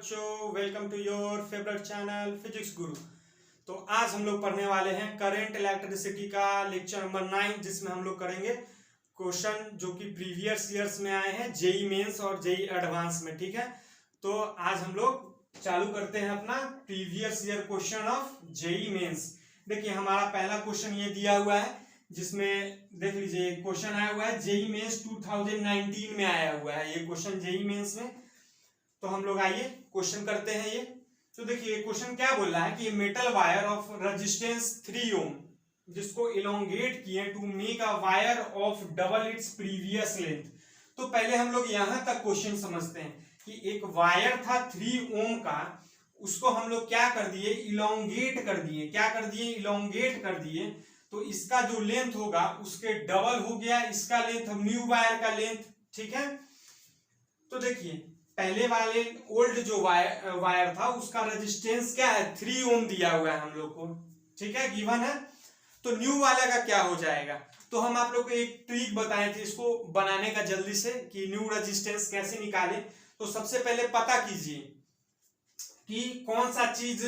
बच्चों, welcome to your favourite channel physics guru. तो आज हम लोग पढ़ने वाले हैं करंट इलेक्ट्रिसिटी का लेक्चर नंबर 9, जिसमें हम लोग करेंगे क्वेश्चन जो कि प्रीवियस ईयर्स में आए हैं जेई मेंस और जेई एडवांस में। ठीक है, तो आज हम लोग चालू करते हैं अपना previous year question of JEE Mains. देखिए हमारा पहला क्वेश्चन ये दिया हुआ है, जिसमें देख लीजिए क्वेश्चन आया हुआ है जेई मेंस 2019 में आया हुआ है ये क्वेश्चन जेई मेंस में। तो हम लोग आइए क्वेश्चन करते हैं ये। तो देखिए क्वेश्चन क्या बोल रहा है कि metal wire of resistance 3 ohm जिसको इलोंगेट किए to make a wire of double its previous length. तो पहले हम लोग यहां तक क्वेश्चन समझते हैं कि एक वायर था 3 ओम का, उसको हम लोग क्या कर दिए, इलोंगेट कर दिए। क्या कर दिए? इलोंगेट कर दिए। तो इसका जो लेंथ होगा उसके डबल हो गया इसका लेंथ, न्यू वायर का लेंथ। ठीक है, तो देखिए पहले वाले ओल्ड जो वायर था उसका रेजिस्टेंस क्या है, 3 ओम दिया हुआ है हम लोग को। ठीक है, गिवन है। तो न्यू वाले का क्या हो जाएगा? तो हम आप लोग को एक ट्रिक बताए थे इसको बनाने का जल्दी से, कि न्यू रेजिस्टेंस कैसे निकाले। तो सबसे पहले पता कीजिए कि कौन सा चीज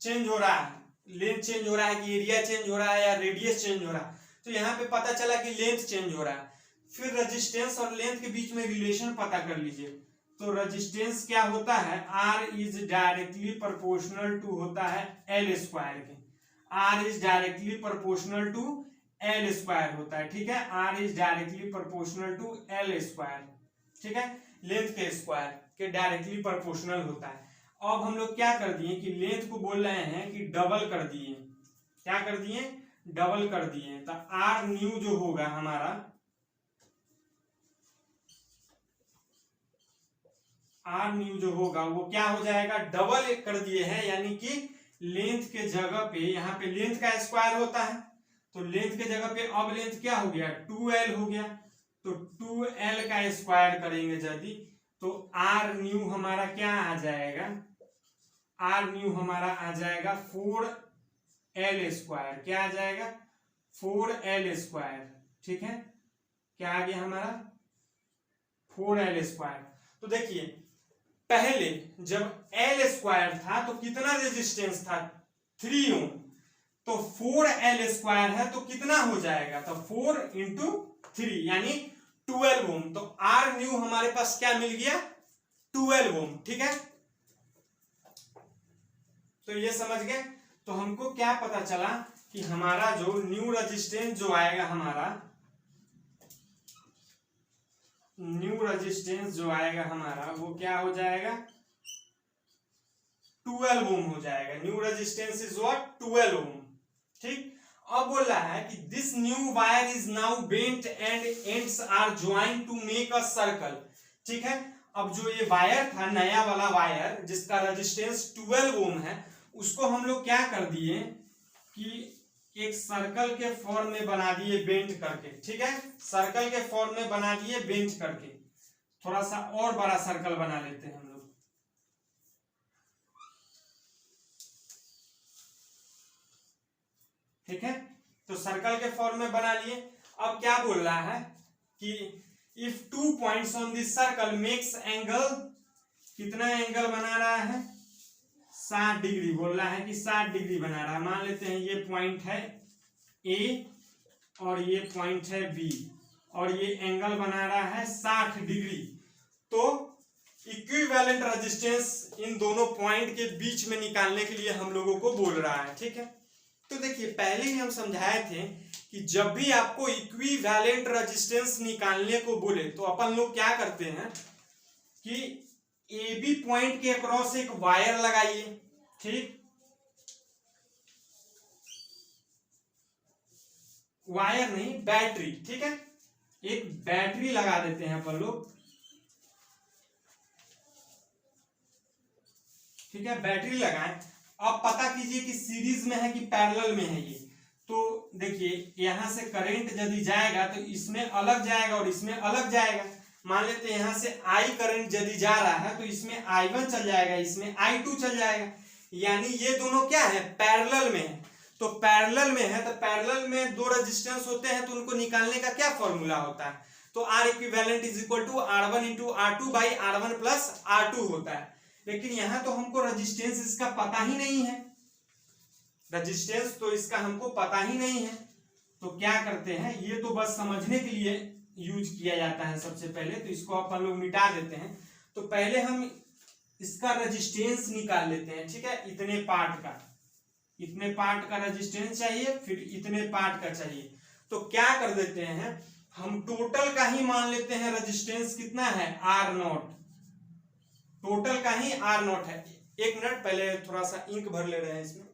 चेंज हो रहा है, लेंथ चेंज हो रहा है कि एरिया चेंज हो रहा है या रेडियस चेंज हो रहा है। तो यहाँ पे पता चला कि लेंथ चेंज हो रहा है। फिर रेजिस्टेंस और लेंथ के बीच में रिलेशन पता कर लीजिए। तो रेजिस्टेंस क्या होता है, R is directly proportional to होता है L स्क्वायर के। R is directly proportional to L square होता है। ठीक है, R is directly proportional to L square. ठीक है, लेंथ के स्क्वायर के डायरेक्टली प्रोपोर्शनल होता है। अब हम लोग क्या कर दिए कि लेंथ को बोल रहे हैं कि डबल कर दिए। क्या कर दिए? डबल कर दिए। तो R न्यू जो होगा हमारा, आर न्यू जो होगा वो क्या हो जाएगा, डबल कर दिए हैं। यानी कि लेंथ के जगह पे, यहाँ पे लेंथ का स्क्वायर होता है, तो लेंथ के जगह पे अब लेंथ क्या हो गया, 2L हो गया। तो 2L का स्क्वायर करेंगे यदि, तो आर न्यू हमारा क्या आ जाएगा, आर न्यू हमारा आ जाएगा 4L स्क्वायर। क्या आ जाएगा, 4L स्क्वायर। ठीक है, क्या आ गया हमारा 4L स्क्वायर। तो देखिए पहले जब L स्क्वायर था तो कितना रेजिस्टेंस था, 3 ओम। तो 4L स्क्वायर है तो कितना हो जाएगा, तो 4 इंटू 3 यानी 12 ओम। तो R न्यू हमारे पास क्या मिल गया, 12 ओम। ठीक है, तो ये समझ गए। तो हमको क्या पता चला कि हमारा जो न्यू रेजिस्टेंस जो आएगा, हमारा न्यू रेजिस्टेंस जो आएगा हमारा वो क्या हो जाएगा, 12 ओम हो जाएगा। New resistance is what, 12 ohm. ठीक, अब बोल रहा है कि this new wire is now bent and ends are joined to make a circle. ठीक है, अब जो ये वायर था नया वाला वायर जिसका रेजिस्टेंस 12 ओम है, उसको हम लोग क्या कर दिए कि एक सर्कल के फॉर्म में बना दिए बेंट करके। ठीक है, सर्कल के फॉर्म में बना दिए बेंट करके। थोड़ा सा और बड़ा सर्कल बना लेते हैं हम लोग। ठीक है, तो सर्कल के फॉर्म में बना लिए। अब क्या बोल रहा है कि if 2 points on this circle makes angle, कितना एंगल बना रहा है, 60 डिग्री बोल रहा है कि 60 डिग्री बना रहा है। मान लेते हैं ये पॉइंट है A और ये पॉइंट है B और ये एंगल बना रहा है 60 डिग्री। तो इक्विवेलेंट रेजिस्टेंस इन दोनों पॉइंट के बीच में निकालने के लिए हम लोगों को बोल रहा है। ठीक है, तो देखिए पहले ही हम समझाए थे कि जब भी आपको इक्विवेलेंट रेजिस्टेंस निकालने को बोले तो अपन लोग क्या करते हैं कि AB पॉइंट के अक्रॉस एक वायर लगाइए। ठीक, वायर नहीं, बैटरी। ठीक है, एक बैटरी लगा देते हैं अपन लोग। ठीक है, बैटरी लगाएं। अब पता कीजिए कि सीरीज में है कि पैरेलल में है ये। तो देखिए यहां से करंट यदि जाएगा तो इसमें अलग जाएगा और इसमें अलग जाएगा। मान लेते हैं यहां से I करंट यदि जा रहा है तो इसमें I1 चल जाएगा, इसमें I2 चल जाएगा। यानी ये दोनों क्या है, पैरेलल में है। तो पैरेलल में है तो पैरेलल में दो रेजिस्टेंस होते हैं, तो उनको निकालने का क्या फॉर्मूला होता है, तो R equivalent is equal to R1 into R2 by R1 plus R2 होता है। लेकिन यहाँ तो हमको रेजिस्टेंस इसका पता ही नहीं है, रेजिस्टेंस तो इसका हमको पता ही नहीं है। तो क्या करते हैं, ये तो बस समझने के लिए यूज किया जाता है सबसे पहले, तो इसको अपन लोग मिटा देते हैं। तो पहले हम इसका रेजिस्टेंस निकाल लेते हैं, ठीक है। इतने पार्ट का रेजिस्टेंस चाहिए, फिर इतने पार्ट का चाहिए। तो क्या कर देते हैं, हम टोटल का ही मान लेते हैं। रेजिस्टेंस कितना है, R0, टोटल का ही R0 है। एक मिनट, पहले थोड़ा सा इंक भर ले रहे हैं इसमें,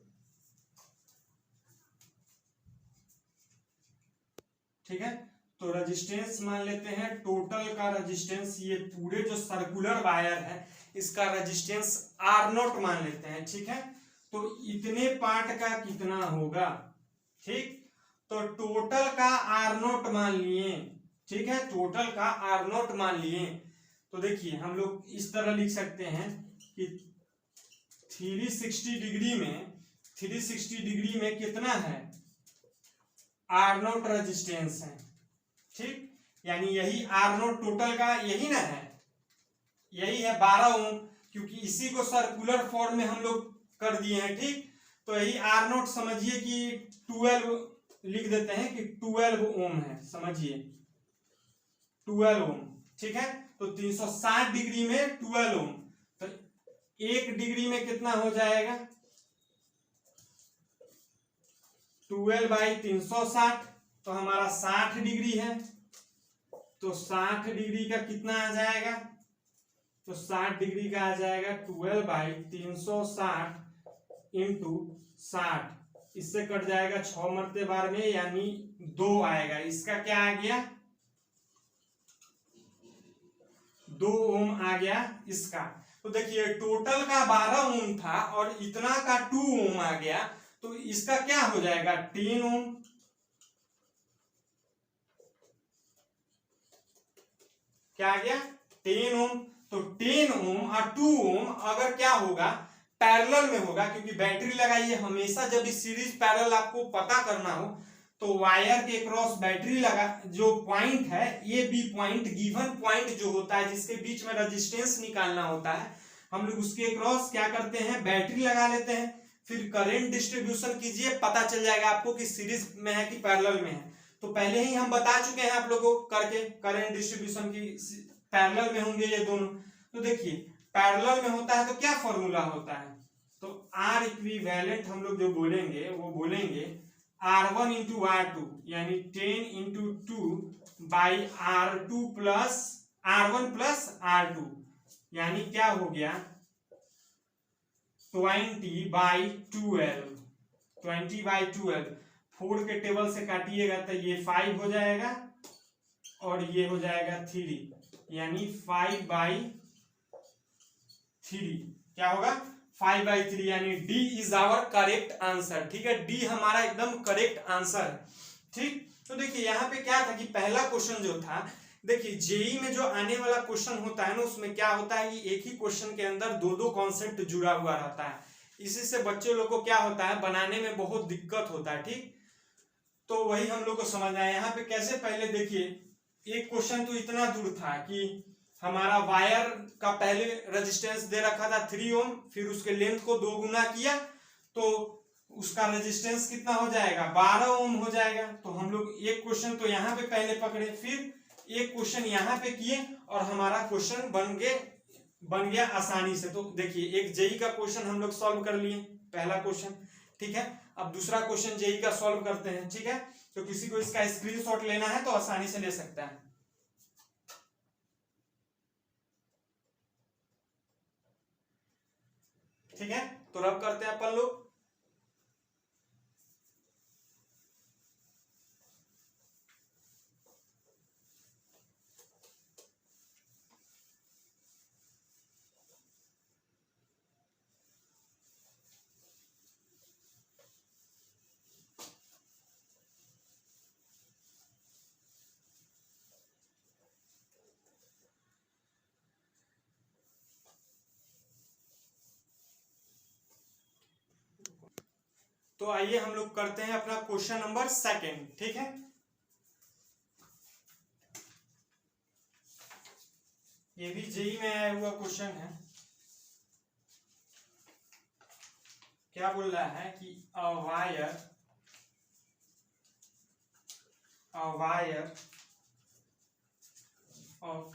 ठीक है। तो रेजिस्टेंस मान लेते हैं, टोटल का रेजिस्टेंस, ये पूरे जो सर्कुलर वायर है इसका रेजिस्टेंस R0 मान लेते हैं, ठीक है। तो इतने पार्ट का कितना होगा, ठीक। तो टोटल का R0 मान लिए, ठीक है, टोटल का R0 मान लिए। तो देखिए हम लोग इस तरह लिख सकते हैं कि 360 डिग्री में कितना है, R0 रेजिस्टेंस है, ठीक। यानी यही R0 टोटल का यही ना है, यही है 12 ओम, क्योंकि इसी को सर्कुलर फॉर्म में हम लोग कर दिए हैं, ठीक। तो यही R0 समझिए कि 12 लिख देते हैं कि 12 ओम है, समझिए 12 ओम, ठीक है। तो 360 डिग्री में 12 ओम, तो 1 डिग्री में कितना हो जाएगा, 12/360, तो हमारा 60 डिग्री है। तो 60 डिग्री का कितना आ जाएगा, तो 60 डिग्री का आ जाएगा 12/360 इंटू 60, इससे कट जाएगा 6 मरते बार में, यानी 2 आएगा। इसका क्या आ गया, 2 ओम आ गया इसका। तो देखिए टोटल का 12 ओम था और इतना का 2 ओम आ गया, तो इसका क्या हो जाएगा, 10 ओम। क्या आ गया, 10 ओम। तो 10 ओम और 2 ओम अगर क्या होगा, पैरेलल में होगा, क्योंकि बैटरी लगाइए हमेशा जब इस सीरीज पैरेलल आपको पता करना हो तो वायर के क्रॉस बैटरी लगा, जो पॉइंट है A B point, given point जो होता है जिसके बीच में रेजिस्टेंस निकालना होता है, हम लोग उसके क्रॉस क्या करते हैं, बैटरी लगा लेते हैं। फिर करंट डिस्ट्रीब्यूशन कीजिए, पता चल जाएगा आपको कि सीरीज में है कि पैरेलल में है। तो पहले ही हम बता चुके हैं आप लोगों को करके, करंट डिस्ट्रीब्यूशन की पैरेलल में होंगे ये दोनों। तो देखिए पैरेलल में होता है तो क्या फॉर्मूला होता है, तो R इक्विवेलेंट हम लोग जो बोलेंगे वो बोलेंगे R1 इंटू R2, यानी 10 into 2 by R2 plus R1 plus R2, यानी क्या हो गया 20/12, 20/12। 4 के टेबल से काटिएगा तो ये 5 हो जाएगा और ये हो जाएगा 3, यानी 5/3। क्या होगा, 5/3, यानी D is our correct answer, ठीक है। डी हमारा एकदम करेक्ट आंसर, ठीक। तो देखिए यहाँ पे क्या था कि पहला क्वेश्चन जो था, देखिए जेई में जो आने वाला क्वेश्चन होता है ना, उसमें क्या होता है कि एक ही क्वेश्चन के अंदर दो कॉन्सेप्ट जुड़ा हुआ रहता है, इसी से बच्चे लोग को क्या होता है, बनाने में बहुत दिक्कत होता है, ठीक। तो वही हम लोग को समझना है। यहाँ पे कैसे, पहले देखिए एक क्वेश्चन तो इतना दूर था कि हमारा वायर का पहले रेजिस्टेंस दे रखा था 3 ओम, फिर उसके लेंथ को 2 गुना किया तो उसका रेजिस्टेंस कितना हो जाएगा, 12 ओम हो जाएगा। तो हम लोग एक क्वेश्चन तो यहाँ पे पहले पकड़े, फिर एक क्वेश्चन यहाँ पे किए और हमारा क्वेश्चन बन गया आसानी से। तो देखिए एक जेई का क्वेश्चन हम लोग सॉल्व कर लिए, पहला क्वेश्चन, ठीक है। अब दूसरा क्वेश्चन जेई का सॉल्व करते हैं, ठीक है। तो किसी को इसका स्क्रीनशॉट लेना है तो आसानी से ले सकता है, ठीक है। तो रब करते हैं अपन लोग। तो आइए हम लोग करते हैं अपना क्वेश्चन नंबर 2, ठीक है। ये भी जेई में आया हुआ क्वेश्चन है। क्या बोल रहा है कि a wire of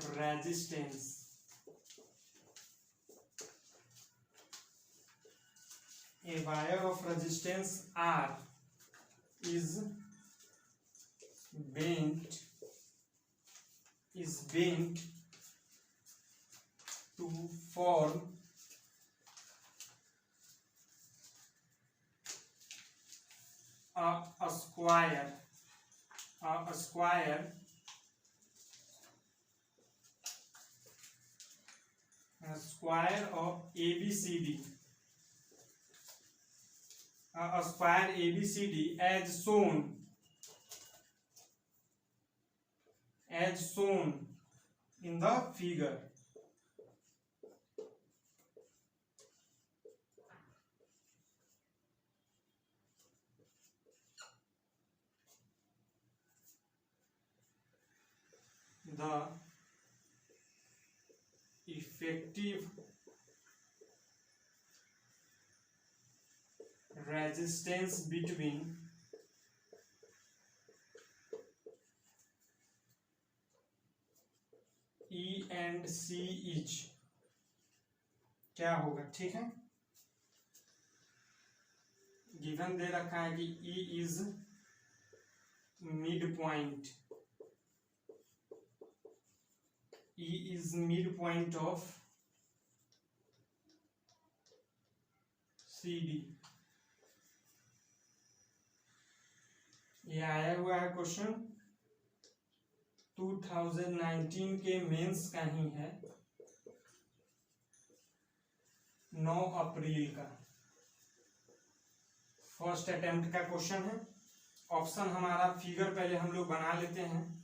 resistance R is bent to form a square of ABCD, a square ABCD as shown in the figure. The effective resistance between E and C is क्या होगा, ठीक है। गिवन दे रखा है कि E is mid point, E is midpoint of CD। ये आया हुआ है क्वेश्चन 2019 के मेंस का ही है, 9 अप्रैल का, फर्स्ट अटेम्प्ट का क्वेश्चन है। ऑप्शन हमारा फिगर पहले हम लोग बना लेते हैं।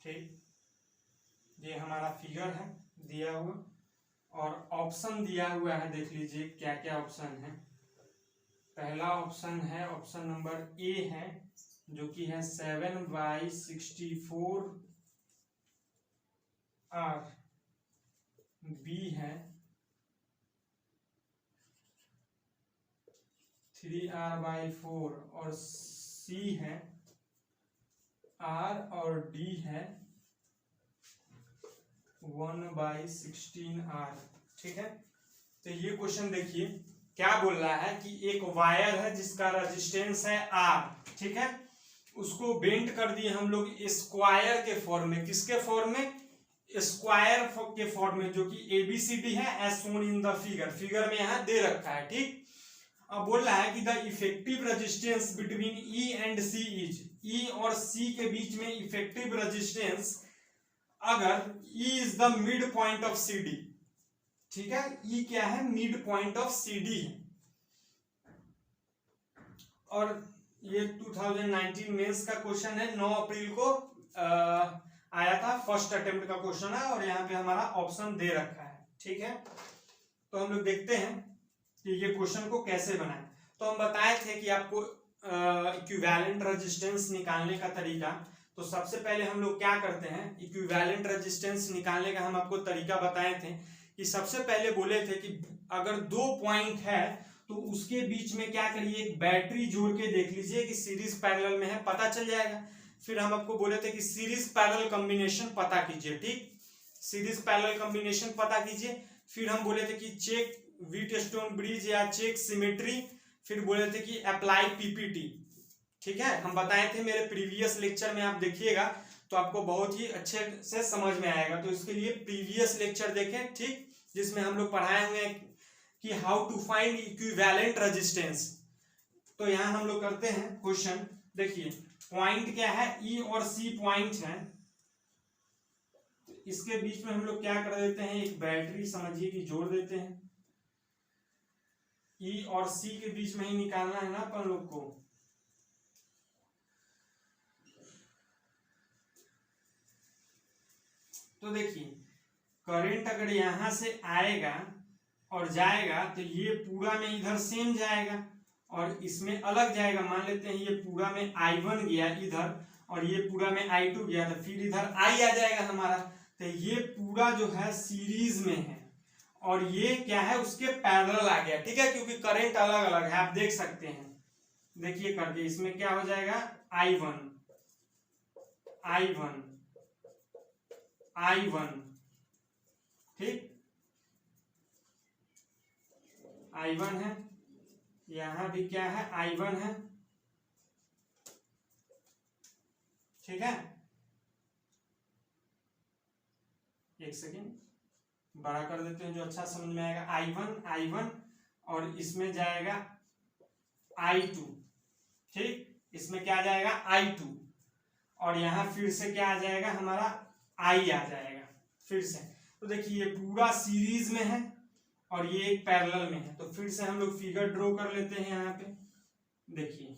ठीक, ये हमारा फिगर है दिया हुआ, और ऑप्शन दिया हुआ है, देख लीजिए क्या क्या ऑप्शन है। पहला ऑप्शन है, ऑप्शन नंबर ए है, जो कि है 7/64 R, बी है 3R/4, और सी है R, और डी है 1/16R। ठीक है, तो ये क्वेश्चन देखिए क्या बोल रहा है कि एक वायर है जिसका रेजिस्टेंस है R, ठीक है, उसको बेंड कर दिए हम लोग स्क्वायर के फॉर्म में। किसके फॉर्म में? स्क्वायर के फॉर्म में, जो कि ABCD है as shown in the figure. Figure में यहां दे रखा है, ठीक। अब बोल रहा है कि the effective resistance between E and C is, E और C के बीच में इफेक्टिव रेजिस्टेंस अगर E is the mid point of CD, ठीक है, E क्या है? मिड पॉइंट ऑफ CD है। और ये 2019 मेंस का क्वेश्चन है, 9 अप्रैल को आया था, फर्स्ट अटेम्प्ट का क्वेश्चन है, और यहाँ पे हमारा ऑप्शन दे रखा है, ठीक है। तो हम लोग देखते हैं कि ये क्वेश्चन को कैसे बनाएं। तो हम बताए थे कि आपको इक्विवेलेंट रेजिस्टेंस निकालने का तरीका। तो सबसे पहले हम लोग क्या करते हैं, इक्विवेलेंट रेजिस्टेंस निकालने का हम आपको तरीका बताए थे कि सबसे पहले बोले थे कि अगर 2 पॉइंट है तो उसके बीच में क्या करिए, एक बैटरी जोड़ के देख लीजिए कि सीरीज पैरेलल में है, पता चल जाएगा। फिर हम आपको बोले थे कि सीरीज पैरेलल कॉम्बिनेशन पता कीजिए, ठीक, सीरीज पैरेलल कॉम्बिनेशन पता कीजिए। फिर हम बोले थे कि चेक व्हीटस्टोन ब्रिज या चेक सिमेट्री। फिर बोले थे कि अप्लाई PPT, ठीक है, हम बताए थे मेरे प्रीवियस लेक्चर में, आप देखिएगा तो आपको बहुत ही अच्छे से समझ में आएगा। तो इसके लिए प्रीवियस लेक्चर देखें, ठीक, जिसमें हम लोग पढ़ाए हुए हैं कि how to find equivalent resistance. तो यहाँ हम लोग करते हैं क्वेश्चन, देखिए पॉइंट क्या है, E और C पॉइंट है, इसके बीच में हम लोग क्या कर देते हैं, एक बैटरी समझिए कि जोड़ देते हैं। E और C के बीच में ही निकालना है ना अपन लोग को। तो देखिए करंट अगर यहां से आएगा और जाएगा तो ये पूरा में इधर सेम जाएगा और इसमें अलग जाएगा। मान लेते हैं ये पूरा में I1 गया इधर और ये पूरा में I2 गया, तो फिर इधर I आ जाएगा हमारा। तो ये पूरा जो है सीरीज में है और ये क्या है, उसके पैरेलल आ गया, ठीक है, क्योंकि करंट अलग अलग है, आप देख सकते हैं। देखिए करके इसमें क्या हो जाएगा, I1 I1 I1, ठीक, I1 है, यहां भी क्या है, I1 है, ठीक है। एक सेकेंड बड़ा कर देते हैं जो अच्छा समझ में आएगा। I1 और इसमें जाएगा I2, ठीक, इसमें क्या जाएगा, I2 और यहां फिर से क्या आ जाएगा, हमारा I आ जाएगा फिर से। तो देखिए ये पूरा सीरीज में है और ये एक पैरेलल में है। तो फिर से हम लोग फिगर ड्रॉ कर लेते हैं यहाँ पे। देखिए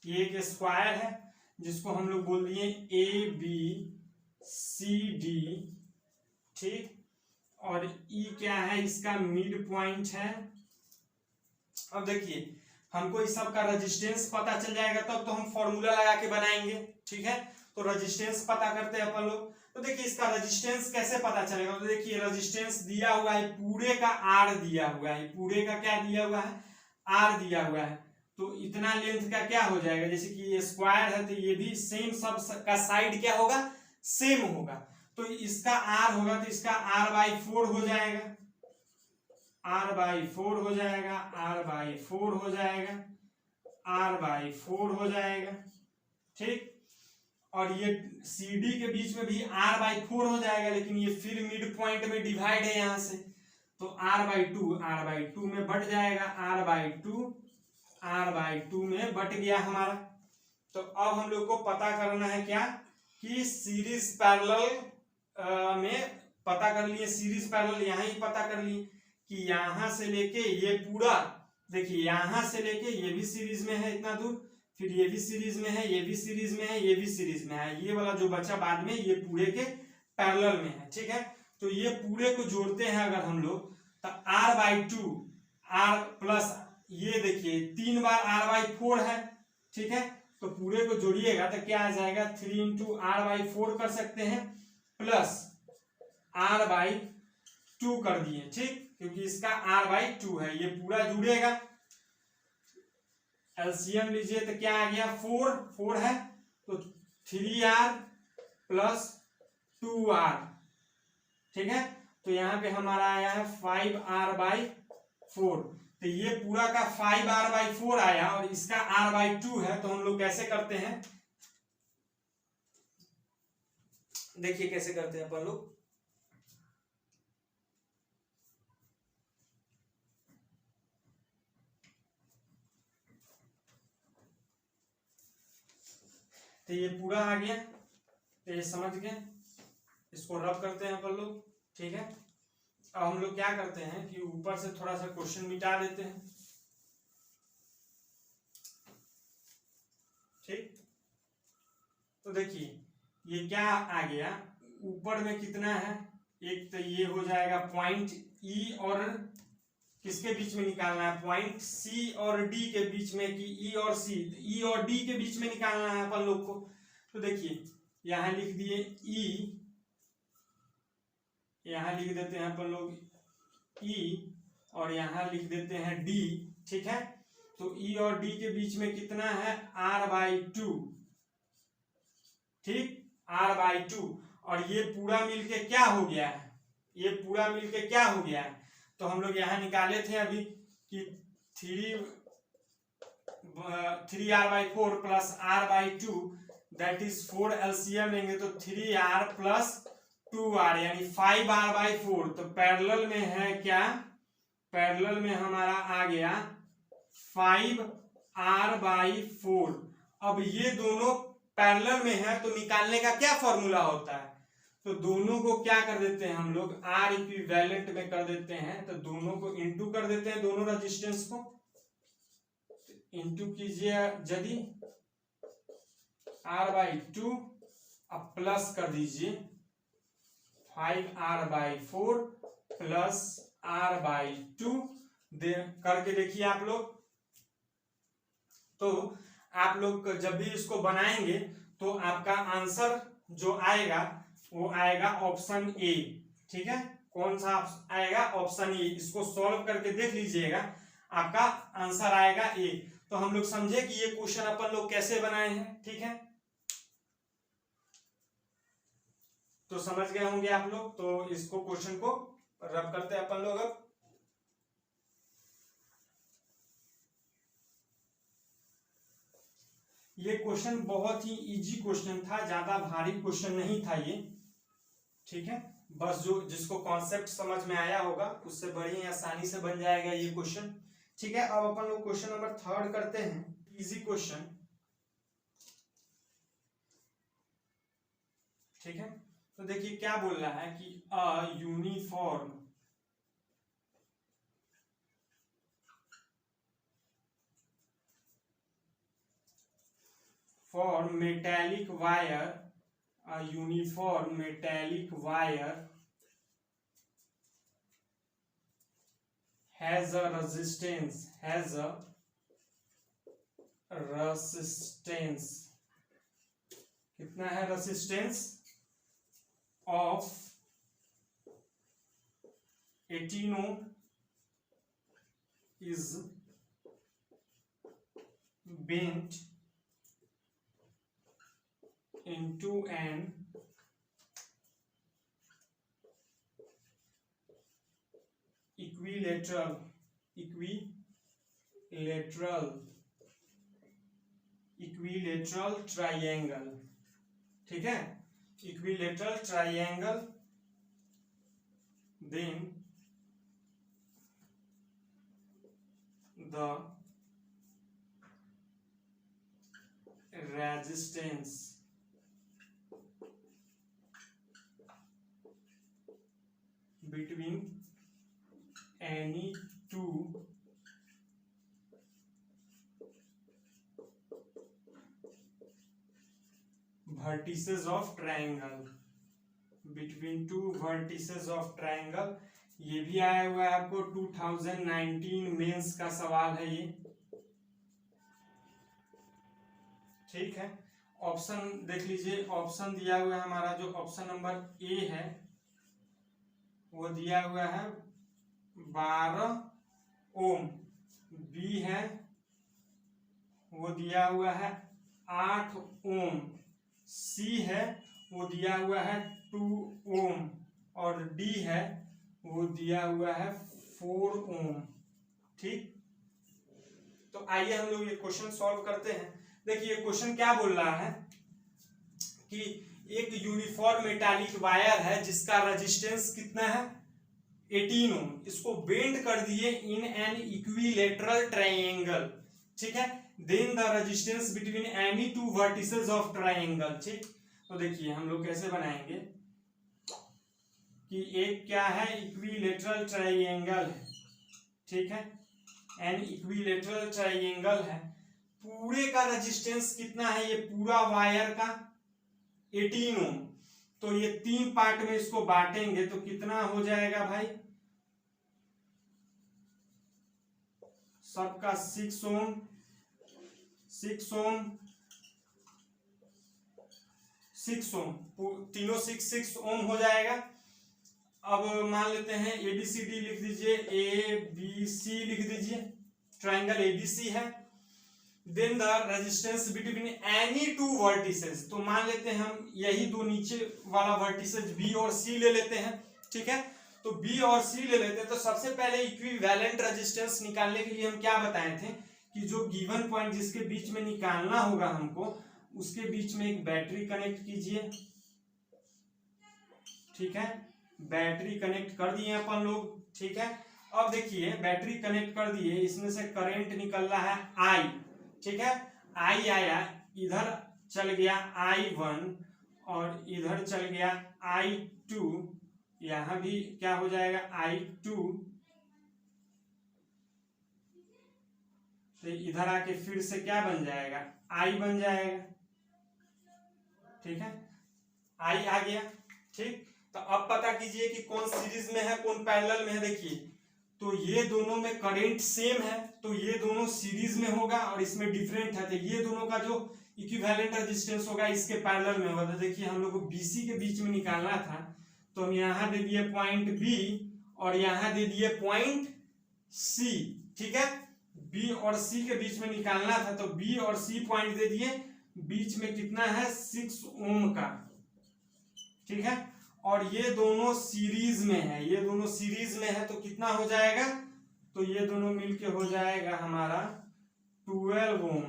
ये एक स्क्वायर है जिसको हम लोग बोल दिए ABCD, ठीक, और E क्या है, इसका मिड पॉइंट है। अब देखिए हमको इस सब का रेजिस्टेंस पता चल जाएगा तब तो हम फॉर्मूला लगा के बनाएंगे, ठीक है। तो रेजिस्टेंस पता करते हैं अपन लोग। तो देखिए इसका रेजिस्टेंस कैसे पता चलेगा, तो देखिए रेजिस्टेंस दिया हुआ है, पूरे का R दिया हुआ है, पूरे का क्या दिया हुआ है, R दिया हुआ है। तो इतना लेंथ का क्या हो जाएगा, जैसे कि ये स्क्वायर है तो ये भी सेम, सब का साइड क्या होगा, सेम होगा। तो इसका R होगा तो इसका R/4 हो जाएगा, R/4 हो जाएगा, R/4 हो जाएगा, R/4 हो जाएगा, ठीक। और ये CD के बीच में भी R/4 हो जाएगा, लेकिन ये फिर मिड पॉइंट में डिवाइड है यहाँ से, तो R/2 में बढ़ जाएगा, R/2 में बट गया हमारा। तो अब हम लोग को पता करना है क्या, कि सीरीज पैरेलल में पता कर लिए, सीरीज पैरेलल यहाँ ही पता कर लिए कि यहां से लेके ये पूरा, देखिए यहां से लेके ये भी सीरीज में है इतना दूर, फिर ये भी सीरीज में है, ये भी सीरीज में है, ये भी सीरीज में है, ये वाला जो बचा बाद में ये पूरे के पैरेलल में है, ठीक है। तो ये पूरे को जोड़ते हैं अगर हम लोग, तो R/2 R प्लस ये देखिए 3 बार R/4 है, ठीक है। तो पूरे को जोड़िएगा तो क्या आ जाएगा, 3 × R/4 कर सकते हैं, प्लस R/2 कर दिए, ठीक, क्योंकि इसका R/2 है, ये पूरा जुड़ेगा। एलसीएम लीजिए तो क्या आ गया, 4 है, तो 3R प्लस 2R, ठीक है। तो यहाँ पे हमारा आया है 5R/4। तो ये पूरा का 5R/4 आया और इसका R/2 है। तो हम लोग कैसे करते हैं, देखिए कैसे करते हैं अपन लोग। तो ये पूरा आ गया, तो ये समझ गए, इसको रब करते हैं अपन लोग, ठीक है। अब हम लोग क्या करते हैं कि ऊपर से थोड़ा सा क्वेश्चन मिटा देते हैं, ठीक। तो देखिए ये क्या आ गया, ऊपर में कितना है, एक तो ये हो जाएगा पॉइंट E और किसके बीच में निकालना है, पॉइंट C और D के बीच में, कि E और C, E और D के बीच में निकालना है अपन लोग को। तो देखिए यहां लिख दिए E, यहां लिख देते हैं अपन लोग E और यहां लिख देते हैं D, ठीक है। तो E और D के बीच में कितना है, R/2, ठीक, R/2। और ये पूरा मिलके क्या हो गया है, ये पूरा मिलके क्या हो गया है, तो हम लोग यहां निकाले थे अभी कि 3R/4 plus R/2 that is 4, LCM लेंगे तो 3R प्लस 2R यानी 5R/4। तो पैरेलल में है क्या, पैरेलल में हमारा आ गया 5R/4। अब ये दोनों पैरेलल में है तो निकालने का क्या फॉर्मूला होता है, तो दोनों को क्या कर देते हैं हम लोग, R इक्विवेलेंट में कर देते हैं, तो दोनों को इंटू कर देते हैं, दोनों रेजिस्टेंस को इंटू कीजिए यदि, r/2 अब प्लस कर दीजिए 5r/4 प्लस r/2 करके देखिए आप लोग। तो आप लोग जब भी इसको बनाएंगे तो आपका आंसर जो आएगा वो आएगा ऑप्शन ए। ठीक है, कौन सा आएगा? Option A. इसको सॉल्व करके देख लीजिएगा, आपका आंसर आएगा ए। तो हम लोग समझे कि ये क्वेश्चन अपन लोग कैसे बनाए हैं। ठीक है, तो समझ गए होंगे आप लोग। तो इसको क्वेश्चन को रब करते हैं अपन लोग। अब ये क्वेश्चन बहुत ही इजी क्वेश्चन था, ज्यादा भारी क्वेश्चन नहीं था ये। ठीक है, बस जो जिसको कॉन्सेप्ट समझ में आया होगा उससे बड़ी आसानी से बन जाएगा ये क्वेश्चन। ठीक है, अब अपन लोग क्वेश्चन नंबर 3 करते हैं। Easy question. ठीक है, तो देखिए क्या बोल रहा है कि a uniform for metallic wire, a uniform metallic wire has a resistance कितना है? Resistance of 18 ohm is bent into an equilateral triangle। ठीक है, equilateral triangle, then the resistance between any two vertices of triangle, between two vertices of triangle। ये भी आया हुआ है आपको 2019 मेंस का सवाल है ये। ठीक है, ऑप्शन देख लीजिए। ऑप्शन दिया हुआ है हमारा, जो ऑप्शन नंबर ए है वो दिया हुआ है 12 ओम, बी है वो दिया हुआ है 8 ओम, सी है वो दिया हुआ है 2 ओम और डी है वो दिया हुआ है 4 ओम। ठीक, तो आइए हम लोग ये क्वेश्चन सॉल्व करते हैं। देखिए क्वेश्चन क्या बोल रहा है कि एक यूनिफॉर्म मेटालिक वायर है जिसका रेजिस्टेंस कितना है? 18 ओम। इसको बेंड कर दिए इन एन इक्विलेटरल ट्रायंगल। ठीक है, then the resistance between any two vertices of triangle. ठीक, तो देखिए हम लोग कैसे बनाएंगे कि एक क्या है? इक्विलेटरल ट्रायंगल है। ठीक है, एन इक्विलेटरल ट्रायंगल है। पूरे का रेजिस्टेंस कितना है? ये पूरा वायर का 18 ओम। तो ये 3 पार्ट में इसको बांटेंगे तो कितना हो जाएगा भाई? सबका 6 ओम, 6 ओम, 6 ओम, तीनों 6 ओम हो जाएगा। अब मान लेते हैं ABCD लिख दीजिए, ABC लिख दीजिए, ट्रायंगल ABC है। Then the resistance between any two vertices, तो मान लेते हैं हम यही दो नीचे वाला वर्टिसेस B और C ले लेते हैं। ठीक है, तो B और C ले लेते हैं। तो सबसे पहले इक्विवेलेंट रेजिस्टेंस निकालने के लिए हम क्या बताए थे कि जो गिवन पॉइंट जिसके बीच में निकालना होगा हमको, उसके बीच में एक बैटरी कनेक्ट कीजिए। ठीक है, बैटरी कनेक्ट कर दिए अपन लोग। ठीक है, अब देखिए बैटरी कनेक्ट कर दिए, इसमें से करंट निकल रहा है I। ठीक है, I आया, इधर चल गया I1 और इधर चल गया I2। यहां भी क्या हो जाएगा? I2। तो इधर आके फिर से क्या बन जाएगा? I बन जाएगा। ठीक है, आई आ गया। ठीक, तो अब पता कीजिए कि कौन सीरीज में है कौन पैरेलल में है। देखिए तो ये दोनों में करंट सेम है तो ये दोनों सीरीज में होगा, और इसमें डिफरेंट है तो ये दोनों का जो इक्विवेलेंट रेजिस्टेंस होगा इसके पैरेलल में होगा। तो देखिए हम लोग को बीसी के बीच में निकालना था, तो हम यहाँ दे दिए पॉइंट बी और यहाँ दे दिए पॉइंट सी। ठीक है, बी और सी के बीच में निकालना था, तो बी और सी पॉइंट दे दिए, बीच में कितना है 6 ओम का। ठीक है, और ये दोनों सीरीज में है, ये दोनों सीरीज में है तो कितना हो जाएगा, तो ये दोनों मिलके हो जाएगा हमारा 12 ओम।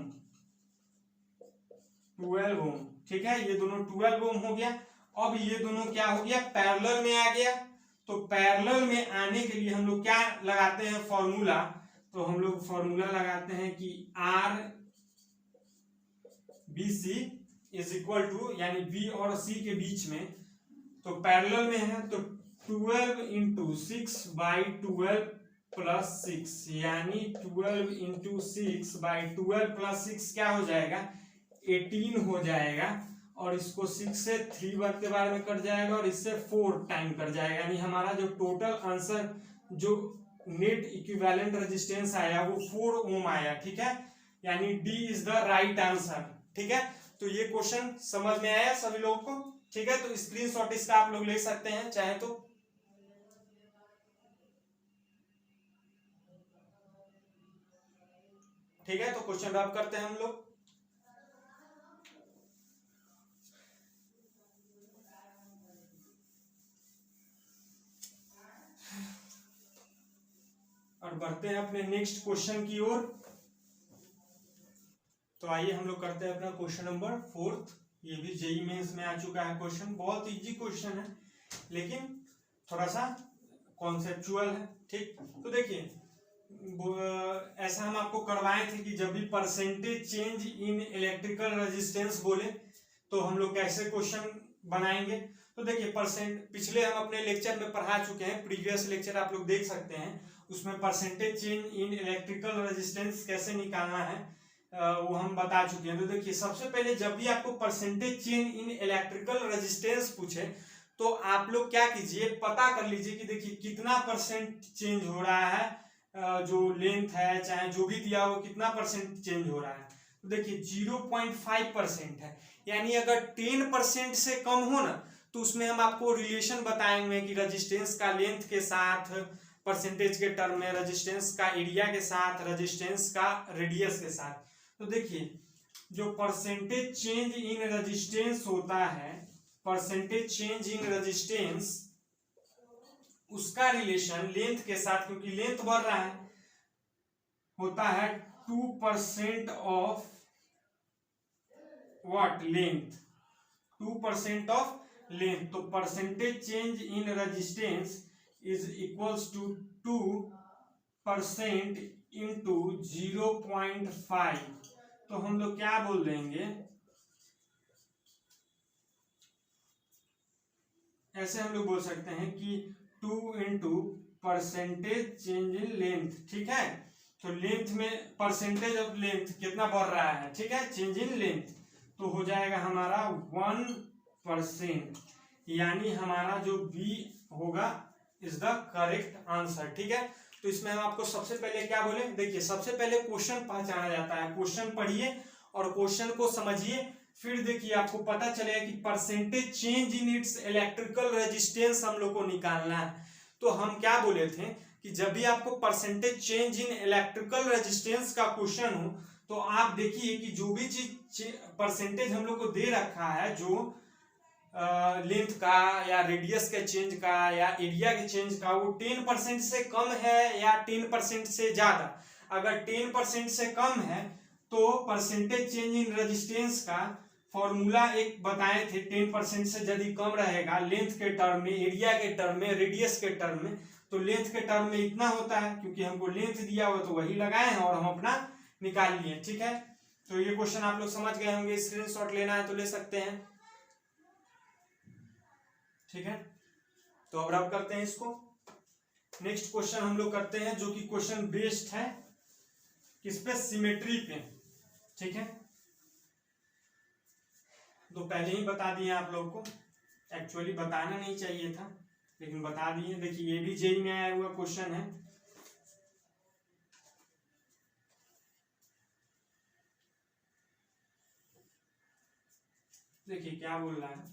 12 ओम। ठीक है, ये दोनों 12 ओम हो गया। अब ये दोनों क्या हो गया, पैरेलल में आ गया। तो पैरेलल में आने के लिए हम लोग क्या लगाते हैं फॉर्मूला, तो हम लोग फॉर्मूला लगाते हैं कि R B C is equal to, यानी बी और सी के बीच में, तो पैरेलल में है तो 12 इंटू 6/12 प्लस 6, यानी 12 इंटू 6/12 प्लस 6 क्या हो जाएगा 18 हो जाएगा। और इसको 6 से 3 बार के बारे में कट जाएगा और इससे 4 टाइम कट जाएगा, यानी हमारा जो टोटल आंसर जो नेट इक्विवेलेंट रेजिस्टेंस आया वो 4 ओम आया। ठीक है, यानी D is the right answer. ठीक है, तो ये क्वेश्चन समझ में आया सभी लोगों को। ठीक है, तो स्क्रीनशॉट इसका आप लोग ले सकते हैं चाहे तो। ठीक है, तो क्वेश्चन रब करते हैं हम लोग। और बढ़ते हैं अपने नेक्स्ट क्वेश्चन की ओर। तो आइए हम लोग करते हैं अपना क्वेश्चन नंबर 4। ये भी जेईई मेंस में आ चुका है क्वेश्चन, बहुत इजी क्वेश्चन है लेकिन थोड़ा सा कॉन्सेप्चुअल है। ठीक, तो देखिए ऐसा हम आपको करवाए थे कि जब भी percentage change in electrical resistance बोले तो हम लोग कैसे क्वेश्चन बनाएंगे। तो देखिए पिछले हम अपने लेक्चर में पढ़ा चुके हैं, प्रीवियस लेक्चर आप लोग देख सकते हैं, उसमें percentage change in electrical resistance कैसे निकालना है वो हम बता चुके हैं। तो देखिए सबसे पहले जब भी आपको percentage change in electrical resistance पूछे तो आप लोग क्या कीजिए, पता कर लीजिए कि देखिए कितना परसेंट चेंज हो रहा है, जो लेंथ है चाहे जो भी दिया हो कितना परसेंट चेंज हो रहा है। तो देखिए 0.5% है, यानी अगर 10% से कम हो ना तो उसमें हम आपको रिलेशन बताएंगे कि रेजिस्टेंस का लेंथ के साथ परसेंटेज के टर्म में, रेजिस्टेंस का एरिया के साथ, रेजिस्टेंस का रेडियस के साथ। तो देखिए जो परसेंटेज चेंज इन रेजिस्टेंस होता है, परसेंटेज चेंज इन रेजिस्टेंस, उसका रिलेशन लेंथ के साथ, क्योंकि लेंथ बढ़ रहा है, होता है 2% of what length, 2% of length. तो percentage change in resistance is equals to 2% into 0.5। तो हम लोग क्या बोल देंगे, ऐसे हम लोग बोल सकते हैं कि 2 into percentage change in length. ठीक है, तो लेंथ में परसेंटेज ऑफ लेंथ कितना बढ़ रहा है, ठीक है, चेंज इन लेंथ, तो हो जाएगा हमारा 1%, यानी हमारा जो बी होगा इज द करेक्ट आंसर। ठीक है, तो इसमें हम आपको सबसे पहले क्या बोले, देखिए सबसे पहले क्वेश्चन पहचाना जाता है, क्वेश्चन पढ़िए और क्वेश्चन को समझिए, फिर देखिए आपको पता चलेगा कि percentage change in its electrical resistance हम लोग को निकालना है। तो हम क्या बोले थे कि जब भी आपको percentage change in electrical resistance का क्वेश्चन हो तो आप देखिए कि जो भी चीज परसेंटेज हम लोग को दे रखा है, जो लेंथ का या रेडियस के चेंज का या एरिया के चेंज का, वो 10% से कम है या 10% से ज्यादा। अगर 10% से कम है तो परसेंटेज चेंज इन रेजिस्टेंस का फॉर्मूला एक बताए थे, 10% से यदि कम रहेगा लेंथ के टर्म में, एरिया के टर्म में, रेडियस के टर्म में, तो लेंथ के टर्म में इतना होता है, क्योंकि हमको लेंथ दिया हुआ तो वही लगाए हैं और हम अपना निकाल लिए। ठीक है, तो ये क्वेश्चन आप लोग समझ गए होंगे, स्क्रीनशॉट लेना है तो ले सकते हैं। ठीक है, तो अब रब करते हैं इसको। नेक्स्ट क्वेश्चन हम लोग करते हैं जो कि क्वेश्चन बेस्ड है किस पे, सिमेट्री पे। ठीक है, तो पहले ही बता दिए आप लोग को, एक्चुअली बताना नहीं चाहिए था लेकिन बता दिए। देखिए ये भी जेईई में आया हुआ क्वेश्चन है। देखिए क्या बोल रहा है,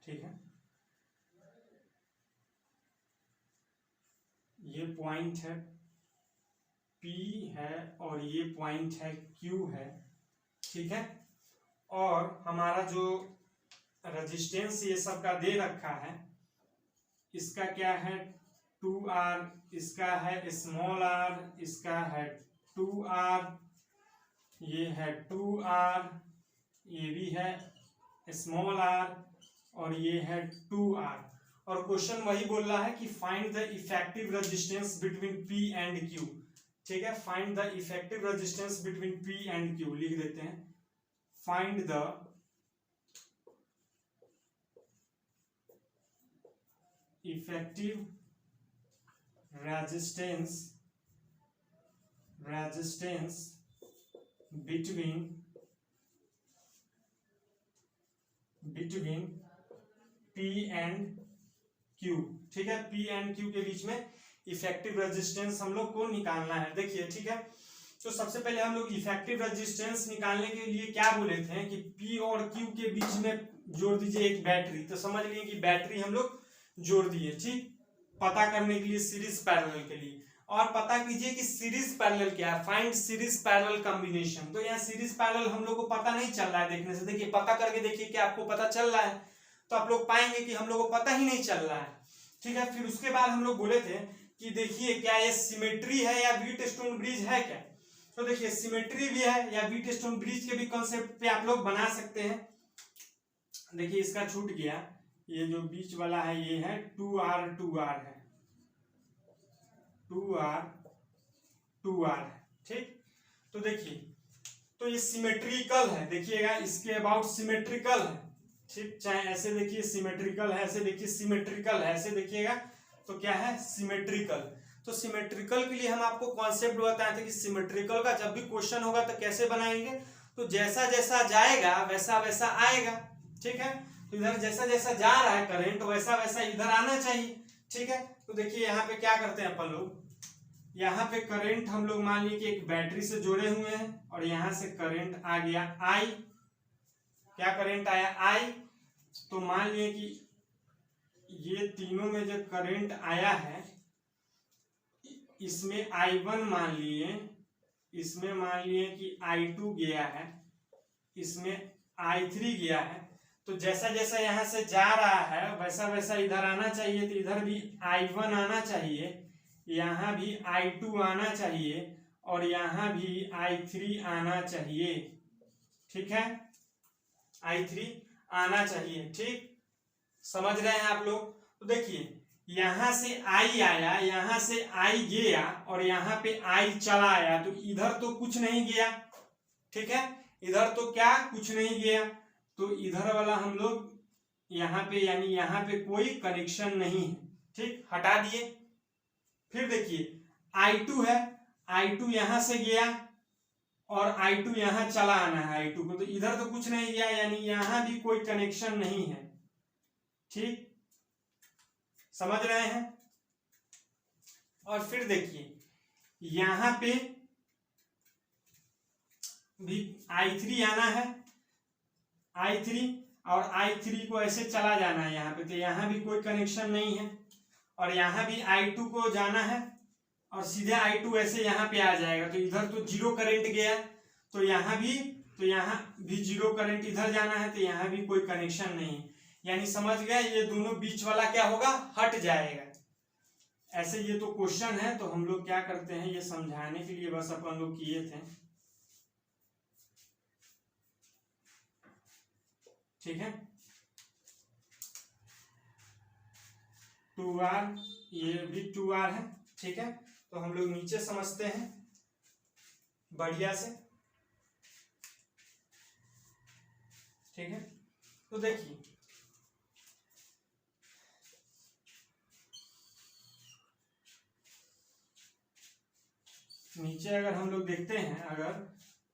ठीक है, ये पॉइंट है P है और ये पॉइंट है Q है, ठीक है। और हमारा जो रेजिस्टेंस ये सब का दे रखा है, इसका क्या है 2R, इसका है स्मॉल r, इसका है 2R, ये है 2R, ये भी है स्मॉल r और ये है 2R। और क्वेश्चन वही बोल रहा है कि find the effective resistance between P and Q, ठीक है। Find the effective resistance between P and Q लिख देते हैं, find the effective resistance between P and Q, ठीक है। P एंड Q के बीच में इफेक्टिव रेजिस्टेंस हम लोग को निकालना है। देखिए ठीक है, तो सबसे पहले हम लोग इफेक्टिव रेजिस्टेंस निकालने के लिए क्या बोले थे कि P और Q के बीच में जोड़ दीजिए एक बैटरी। तो समझ लिए कि बैटरी हम लोग जोड़ दिए, ठीक, पता करने के लिए सीरीज पैरेलल के लिए। और पता कीजिए कि सीरीज पैरेलल क्या है, फाइंड सीरीज पैरेलल कॉम्बिनेशन। तो यहाँ सीरीज पैरेलल हम लोग को पता नहीं चल रहा है देखने से। देखिए पता करके देखिए कि आपको पता चल रहा है, तो आप लोग पाएंगे कि हम लोग को पता ही नहीं चल रहा है, ठीक है। फिर उसके बाद हम लोग बोले थे कि देखिए क्या ये सिमेट्री है या व्हीटस्टोन ब्रिज है क्या। तो देखिए सिमेट्री भी है या व्हीटस्टोन ब्रिज के भी कॉन्सेप्ट पे आप लोग बना सकते हैं। देखिए इसका छूट गया, ये जो बीच वाला है ये है 2R है, 2R है, ठीक। तो देखिए तो ये सिमेट्रिकल है, देखिएगा इसके अबाउट सिमेट्रिकल है, ठीक। चाहे ऐसे देखिए सिमेट्रिकल है, ऐसे देखिए सिमेट्रिकल है, ऐसे देखिएगा तो क्या है सिमेट्रिकल। तो सिमेट्रिकल के लिए हम आपको कॉन्सेप्ट बताए थे कि सिमेट्रिकल का जब भी क्वेश्चन होगा तो कैसे बनाएंगे, तो जैसा जैसा जाएगा वैसा वैसा आएगा, ठीक है। तो इधर जैसा जैसा जा रहा है करंट वैसा वैसा इधर आना चाहिए, ठीक है। तो देखिए यहाँ पे क्या करते हैं अपन लोग, यहाँ पे करंट हम लोग मान लीजिए कि एक बैटरी से जुड़े हुए हैं और यहाँ से करंट आ गया I, क्या करंट आया I। तो मान लिए कि ये तीनों में जो करंट आया है इसमें I1 मान लिए, इसमें मान लिए कि I2 गया है, इसमें I3 गया है। तो जैसा जैसा यहाँ से जा रहा है वैसा वैसा इधर आना चाहिए, तो इधर भी I1 आना चाहिए, यहाँ भी I2 आना चाहिए और यहाँ भी I3 आना चाहिए, ठीक है, I3 आना चाहिए, ठीक। समझ रहे हैं आप लोग। तो देखिए यहां से I आया, यहां से I गया और यहाँ पे I चला आया, तो इधर तो कुछ नहीं गया, ठीक है, इधर तो क्या कुछ नहीं गया। तो इधर वाला हम लोग यहाँ पे यानी यहाँ पे कोई कनेक्शन नहीं है, ठीक, हटा दिए। फिर देखिए I2 है, I2 यहां से गया और I2 यहां चला आना है I2 को, तो इधर तो कुछ नहीं गया यानी यहां भी कोई कनेक्शन नहीं है, ठीक, समझ रहे हैं। और फिर देखिए यहां पे भी I3 आना है, I3 और I3 को ऐसे चला जाना है यहाँ पे, तो यहाँ भी कोई कनेक्शन नहीं है। और यहाँ भी I2 को जाना है और सीधे I2 ऐसे यहाँ पे आ जाएगा, तो इधर तो जीरो करंट गया, तो यहाँ भी जीरो करंट इधर जाना है, तो यहाँ भी कोई कनेक्शन नहीं है। यानी समझ गए, ये दोनों बीच वाला क्या होगा हट जाएगा। ऐसे ये तो क्वेश्चन है, तो हम लोग क्या करते हैं ये समझाने के लिए बस अपन लोग किए थे, ठीक है। 2R, ये भी 2R है, ठीक है। तो हम लोग नीचे समझते हैं बढ़िया से। ठीक है। तो देखिए नीचे अगर हम लोग देखते हैं अगर,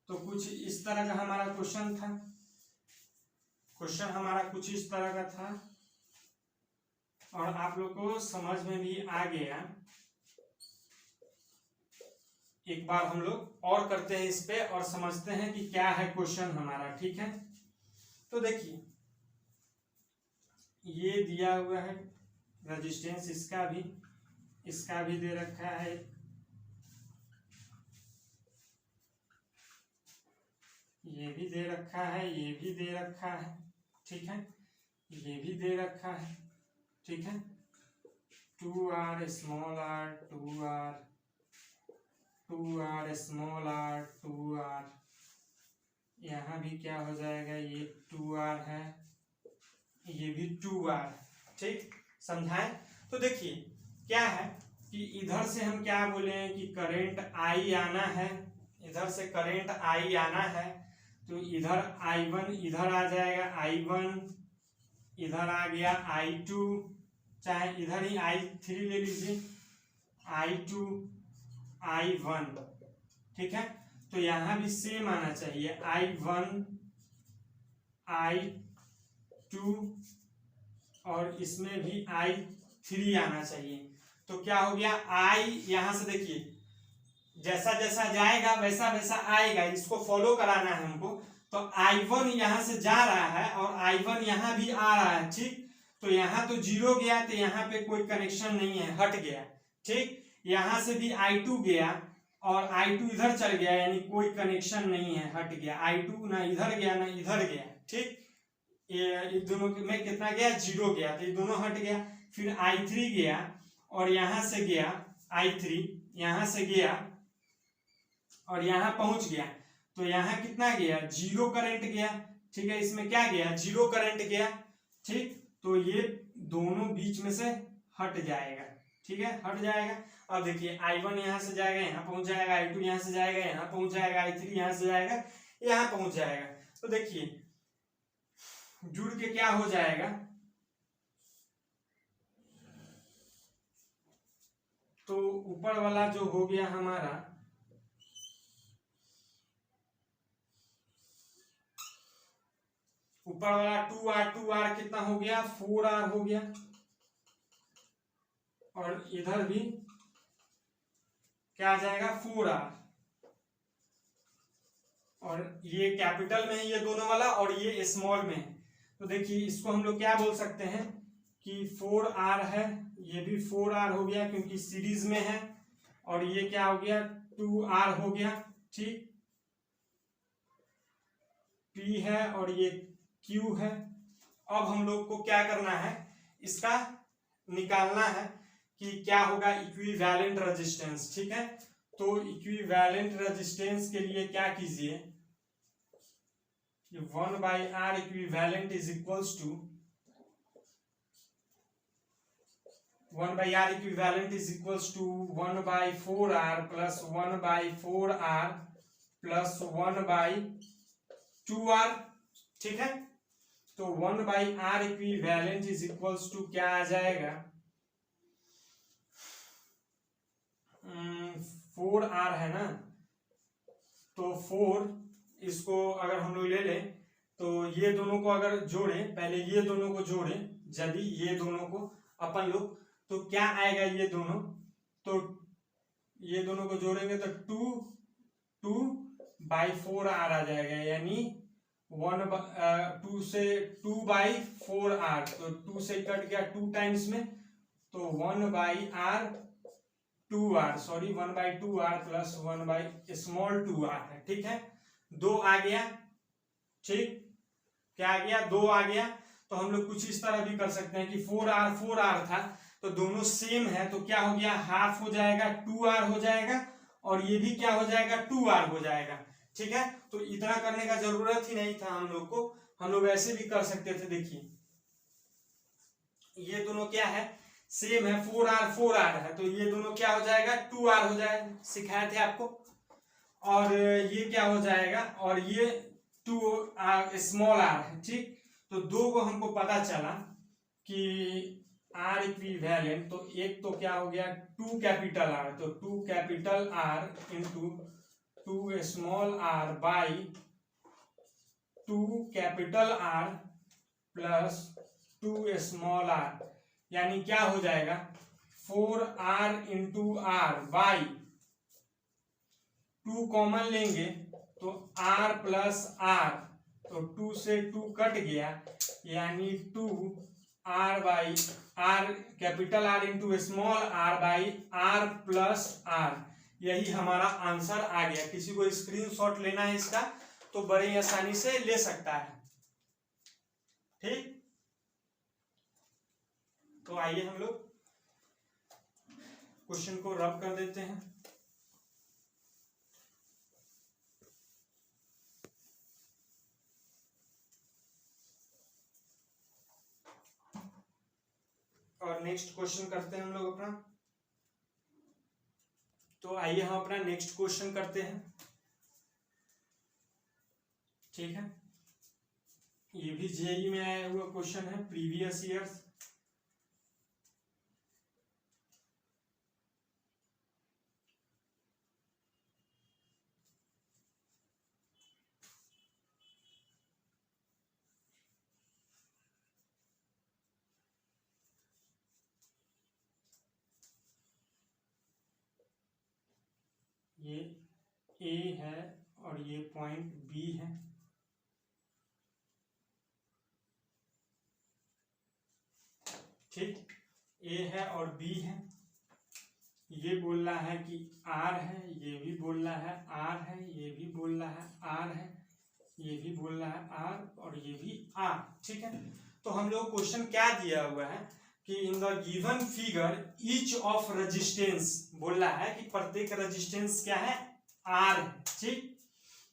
तो कुछ इस तरह का हमारा क्वेश्चन था। क्वेश्चन हमारा कुछ इस तरह का था और आप लोग को समझ में भी आ गया। एक बार हम लोग और करते हैं इस पे और समझते हैं कि क्या है क्वेश्चन हमारा, ठीक है। तो देखिए ये दिया हुआ है रेजिस्टेंस, इसका भी दे रखा है, ये भी दे रखा है, ये भी दे रखा है, ठीक है, ये भी दे रखा है, ठीक है। 2r small r 2r 2r small r 2r, यहाँ भी क्या हो जाएगा, ये 2r है, ये भी 2r, ठीक, समझाएं। तो देखिए क्या है कि इधर से हम क्या बोले हैं कि करंट I आना है, इधर से करंट I आना है, तो इधर I1 इधर आ जाएगा, I1 इधर आ गया, I2 चाहे इधर ही I3 ले लीजिए, I2 I1, ठीक है। तो यहाँ भी सेम आना चाहिए, I1 I2 और इसमें भी I3 आना चाहिए। तो क्या हो गया, I यहाँ से देखिए जैसा जैसा जाएगा वैसा वैसा आएगा, इसको फॉलो कराना है हमको। तो I1 यहाँ से जा रहा है और I1 यहाँ भी आ रहा है, ठीक। तो यहाँ तो जीरो गया, तो यहाँ पे कोई कनेक्शन नहीं है, हट गया, ठीक। यहाँ से भी I2 गया और I2 इधर चल गया, यानी कोई कनेक्शन नहीं है, हट गया। I2 ना इधर गया ना इधर गया, ठीक। ये दोनों में कितना गया, जीरो गया, तो ये दोनों हट गया। फिर I3 गया और यहाँ से गया I3, यहाँ से गया और यहाँ पहुंच गया, तो यहाँ कितना गया, जीरो करंट गया, ठीक है। इसमें क्या गया, जीरो करंट गया, ठीक। तो ये दोनों बीच में से हट जाएगा, ठीक है, हट जाएगा। अब देखिए I1 यहाँ से जाएगा, यहाँ पहुंच जाएगा, I2 यहाँ से जाएगा, यहाँ पहुंच जाएगा, I3 यहाँ से जाएगा, यहाँ पहुंच जाएगा। तो देखिए जुड़ के क्या हो जाएगा, तो ऊपर वाला जो हो गया हमारा, ऊपर वाला 2r कितना हो गया, 4r हो गया, और इधर भी क्या आ जाएगा, 4r, और ये कैपिटल में है ये दोनों वाला और ये स्मॉल में है। तो देखिए इसको हम लोग क्या बोल सकते हैं कि 4r है, ये भी 4r हो गया क्योंकि सीरीज में है, और ये क्या हो गया, 2r हो गया, ठीक। P है और ये Q है। अब हम लोग को क्या करना है, इसका निकालना है कि क्या होगा इक्विवेलेंट रेजिस्टेंस, ठीक है। तो इक्विवेलेंट रेजिस्टेंस के लिए क्या कीजिए, 1/r equivalent is equals to 1/r equivalent is equals to 1/4r plus 1/4r plus 1/2r, ठीक है। तो 1/r equivalent is equals to क्या आ जाएगा, 4r है ना, तो 4, इसको अगर हम लोग ले लें तो ये दोनों को अगर जोड़े, पहले ये दोनों को जोड़े, जब ये दोनों को अपन लोग, तो क्या आएगा, ये दोनों, तो ये दोनों को जोड़ेंगे तो 2/4r आ जाएगा, यानी 2 से 2/4r, तो 2 से कट गया 2 टाइम्स में, तो 1/2r प्लस 1/2r है, ठीक है। 2 आ गया, ठीक, क्या आ गया, 2 आ गया। तो हम लोग कुछ इस तरह भी कर सकते हैं कि 4r था, तो दोनों सेम है, तो क्या हो गया, हाफ हो जाएगा, 2r हो जाएगा, और ये भी क्या हो जाएगा, 2r हो जाएगा, ठीक है। तो इतना करने का जरूरत ही नहीं था हम लोग को, हम लोग ऐसे भी कर सकते थे। देखिए ये दोनों क्या है, सेम है, 4r है, तो ये दोनों क्या हो जाएगा, 2r हो जाएगा, सिखाए थे आपको। और ये क्या हो जाएगा, और ये टू स्मॉल आर है, ठीक। तो दो को हमको पता चला कि आर इक्विवेलेंट, तो एक तो क्या हो गया टू कैपिटल आर, तो two capital R into two small R by two capital R plus two small R, यानी क्या हो जाएगा 4r into R by two common लेंगे तो r प्लस आर, तो 2 से 2 कट गया, यानी 2r by R capital R into small R by R plus R. यही हमारा आंसर आ गया। किसी को स्क्रीनशॉट लेना है इसका तो बड़ी आसानी से ले सकता है, ठीक। तो आइए हम लोग क्वेश्चन को रब कर देते हैं। और नेक्स्ट क्वेश्चन करते हैं हम लोग अपना। तो आइए हम अपना नेक्स्ट क्वेश्चन करते हैं, ठीक है। ये भी जेईई में आया हुआ क्वेश्चन है, प्रीवियस ईयर्स। ये ए है और ये पॉइंट बी है, ठीक। ए है और बी है, ये बोल रहा है कि आर है, ये भी बोल रहा है आर है, ये भी बोल रहा है आर है, ये भी बोल रहा है आर और ये भी आर, ठीक है। तो हम लोग क्वेश्चन क्या दिया हुआ है कि in the given figure each of resistance, बोल रहा है कि प्रत्येक रेजिस्टेंस क्या है आर है, ठीक।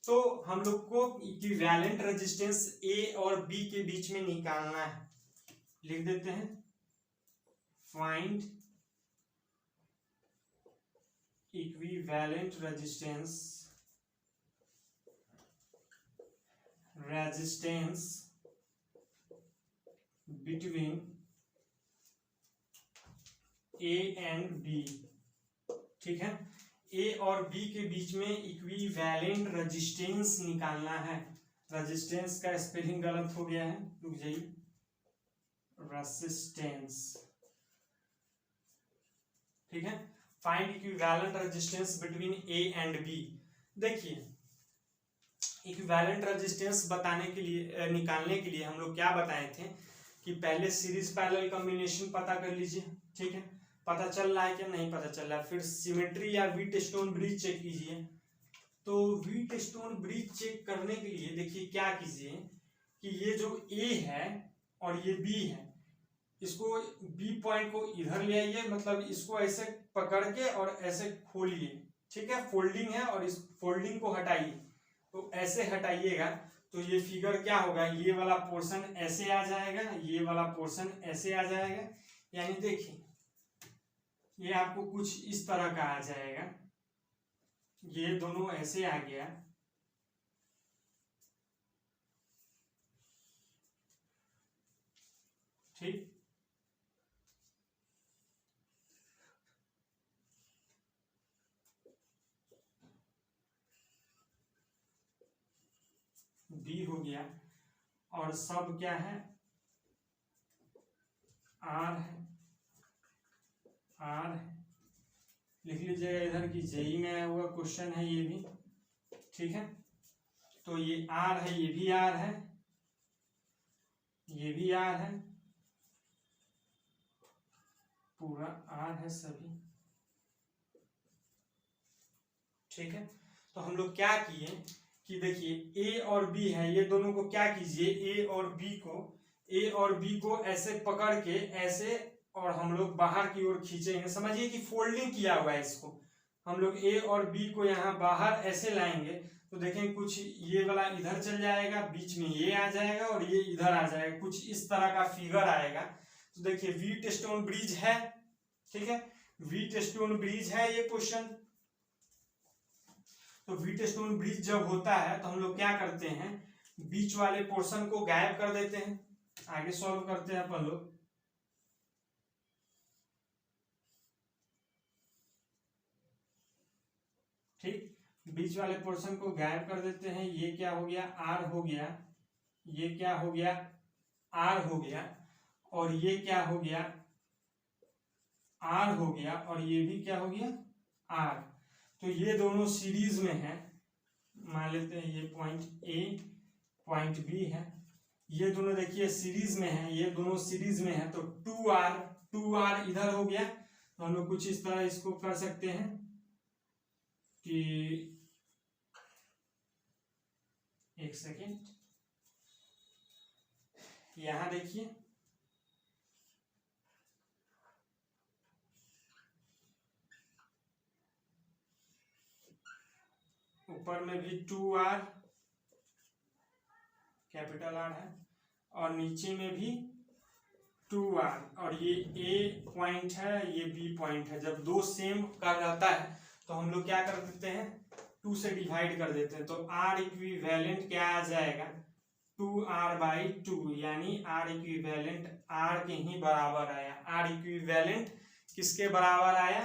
तो हम लोग को इक्विवेलेंट रेजिस्टेंस ए और बी के बीच में निकालना है। लिख देते हैं find equivalent resistance between A and B, ठीक है। ए और बी के बीच में इक्विवेलेंट रेजिस्टेंस निकालना है। रेजिस्टेंस का स्पेलिंग गलत हो गया है, रुक जाइए, रेजिस्टेंस, ठीक है। Find equivalent resistance between A and B. देखिए इक्विवेलेंट रेजिस्टेंस बताने के लिए, निकालने के लिए हम लोग क्या बताए थे कि पहले सीरीज पैरेलल कॉम्बिनेशन पता कर लीजिए, ठीक है। पता चल रहा है कि नहीं पता चल रहा है। फिर सिमेट्री या व्हीटस्टोन ब्रिज चेक कीजिए। तो व्हीटस्टोन ब्रिज चेक करने के लिए देखिए क्या कीजिए कि ये जो ए है और ये बी है, इसको बी पॉइंट को इधर ले आइए, मतलब इसको ऐसे पकड़ के और ऐसे खोलिए, ठीक है। फोल्डिंग है और इस फोल्डिंग को हटाइए, तो ऐसे हटाइएगा तो ये फिगर क्या होगा, ये वाला पोर्शन ऐसे आ जाएगा, ये वाला पोर्शन ऐसे आ जाएगा, यानी देखिए ये आपको कुछ इस तरह का आ जाएगा। ये दोनों ऐसे आ गया, ठीक। बी हो गया और सब क्या है आर है, आर है। लिख लीजिएगा इधर की जेई में आया हुआ क्वेश्चन है ये भी, ठीक है। तो ये आर है, ये भी आर है, ये भी आर है, पूरा आर है सभी, ठीक है। तो हम लोग क्या किए कि देखिए ए और बी है, ये दोनों को क्या कीजिए, ए और बी को ऐसे पकड़ के ऐसे और हम लोग बाहर की ओर खींचेंगे। समझिए कि फोल्डिंग किया हुआ है, इसको हम लोग ए और बी को यहाँ बाहर ऐसे लाएंगे तो देखें कुछ ये वाला इधर चल जाएगा, बीच में ये आ जाएगा और ये इधर आ जाएगा, कुछ इस तरह का फिगर आएगा। तो देखिए व्हीटस्टोन ब्रिज है, ठीक है, व्हीटस्टोन ब्रिज है ये क्वेश्चन। तो व्हीटस्टोन ब्रिज जब होता है तो हम लोग क्या करते हैं, बीच वाले पोर्शन को गायब कर देते हैं। आगे सॉल्व करते हैं अपन लोग। ठीक, बीच वाले पोर्शन को गायब कर देते हैं। ये क्या हो गया, आर हो गया, ये क्या हो गया, आर हो गया, और ये क्या हो गया, आर हो गया, और ये भी क्या हो गया, आर। तो ये दोनों सीरीज में है, मान लेते हैं ये पॉइंट ए पॉइंट बी है, ये दोनों देखिए सीरीज में है, ये दोनों सीरीज में है। तो 2r इधर हो गया। तो हम लोग कुछ इस तरह इसको कर सकते हैं कि एक सेकेंड, यहां देखिए ऊपर में भी 2r कैपिटल आर है, और नीचे में भी 2r, और ये ए पॉइंट है, ये बी पॉइंट है। जब दो सेम कर रहता है तो हम लोग क्या कर देते हैं, 2 से डिवाइड कर देते हैं। तो r इक्विवेलेंट क्या आ जाएगा, 2r/2, यानी r इक्विवेलेंट r के ही बराबर आया। r इक्विवेलेंट किसके बराबर आया,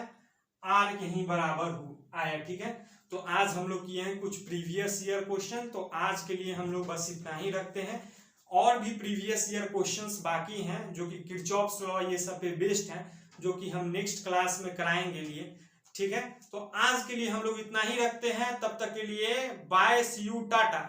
r के ही बराबर आया। ठीक है, तो आज हम लोग किए हैं कुछ प्रीवियस ईयर क्वेश्चन। तो आज के लिए हम लोग बस इतना ही रखते हैं। और भी प्रीवियस ईयर क्वेश्चंस बाकी हैं जो कि किरचॉफ्स लॉ ये सब पे बेस्ड हैं, जो कि हम नेक्स्ट क्लास में कराएंगे लिए। ठीक है, तो आज के लिए हम लोग इतना ही रखते हैं। तब तक के लिए बाय, सी यू, टाटा।